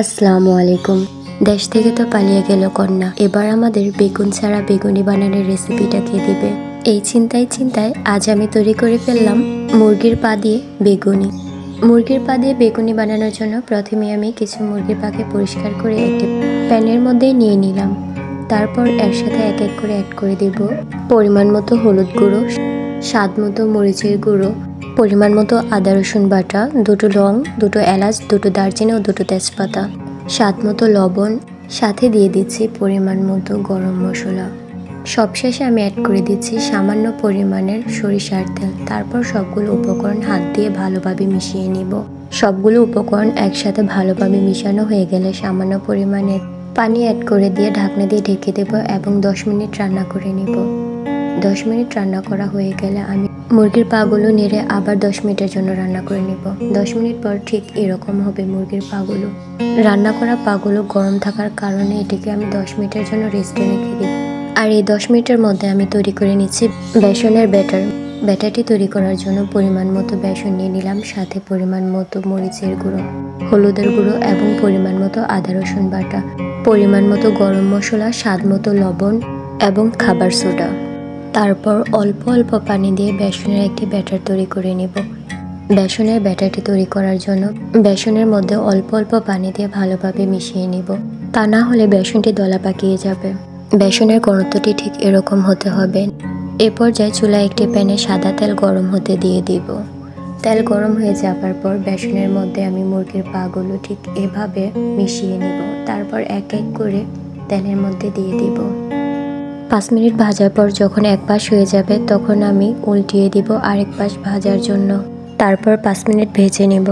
আসসালামু আলাইকুম। দেশ থেকে তো পালিয়ে গেল কন্যা, এবার আমাদের বেগুন ছাড়া বেগুনি বানানোর রেসিপিটা কে দিবে? এই চিন্তায় আজ আমি তৈরি করে ফেললাম মুরগির পা দিয়ে বেগুনি। মুরগির পা দিয়ে বেগুনি বানানোর জন্য প্রথমে আমি কিছু মুরগির পাকে পরিষ্কার করে একটি প্যানের মধ্যে নিয়ে নিলাম। তারপর এর সাথে এক এক করে অ্যাড করে দেব পরিমাণ মতো হলুদ গুঁড়ো, স্বাদ মতো মরিচের গুঁড়ো, পরিমাণ মতো আদা রসুন বাটা, দুটো লং, দুটো এলাচ, দুটো দারচিনি ও দুটো তেজপাতা, স্বাদ মতো লবণ, সাথে দিয়ে দিচ্ছি পরিমাণ মতো গরম মশলা। সবশেষে আমি অ্যাড করে দিচ্ছি সামান্য পরিমাণের সরিষার তেল। তারপর সবগুলো উপকরণ হাত দিয়ে ভালোভাবে মিশিয়ে নিব। সবগুলো উপকরণ একসাথে ভালোভাবে মিশানো হয়ে গেলে সামান্য পরিমাণের পানি অ্যাড করে দিয়ে ঢাকনা দিয়ে ঢেকে দেব এবং 10 মিনিট রান্না করে নিব। 10 মিনিট রান্না করা হয়ে গেলে আমি মুরগির পাগুলো নেড়ে আবার 10 মিনিটের জন্য রান্না করে নিব। 10 মিনিট পর ঠিক এরকম হবে মুরগির পাগুলো। রান্না করা পাগুলো গরম থাকার কারণে এটিকে আমি 10 মিনিটের জন্য রেস্টে রেখে দিই। আর এই 10 মিনিটের মধ্যে আমি তৈরি করে নিচ্ছি বেসনের ব্যাটার। ব্যাটারটি তৈরি করার জন্য পরিমাণ মতো বেসন নিয়ে নিলাম, সাথে পরিমাণ মতো মরিচের গুঁড়ো, হলুদের গুঁড়ো এবং পরিমাণ মতো আদা রসুন বাটা, পরিমাণ মতো গরম মশলা, স্বাদ মতো লবণ এবং খাবার সোডা। তারপর অল্প অল্প পানি দিয়ে বেসনের একটি ব্যাটার তৈরি করে নেব। বেসনের ব্যাটারটি তৈরি করার জন্য বেসনের মধ্যে অল্প অল্প পানি দিয়ে ভালোভাবে মিশিয়ে নেব, তা না হলে বেসনটি দলা পাকিয়ে যাবে। বেসনের ঘনত্বটি ঠিক এরকম হতে হবে। এ পর্যায়ে চুলায় একটি প্যানে সাদা তেল গরম হতে দিয়ে দিব। তেল গরম হয়ে যাবার পর বেসনের মধ্যে আমি মুরগির পাগুলো ঠিক এভাবে মিশিয়ে নেব। তারপর এক এক করে তেলের মধ্যে দিয়ে দিব। 5 মিনিট ভাজার পর যখন এক পাশ হয়ে যাবে তখন আমি উল্টিয়ে দিব আরেক পাশ ভাজার জন্য। তারপর 5 মিনিট ভেজে নেব।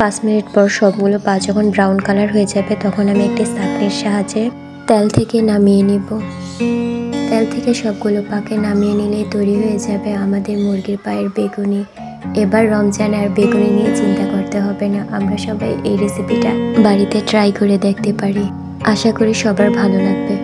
5 মিনিট পর সবগুলো পা যখন ব্রাউন কালার হয়ে যাবে তখন আমি একটি ছাঁকনির সাহায্যে তেল থেকে নামিয়ে নিব। তেল থেকে সবগুলো পাকে নামিয়ে নিলেই তৈরি হয়ে যাবে আমাদের মুরগির পায়ের বেগুনি। এবার রমজান আর বেগুনি নিয়ে চিন্তা করতে হবে না। আমরা সবাই এই রেসিপিটা বাড়িতে ট্রাই করে দেখতে পারি। আশা করি সবার ভালো লাগবে।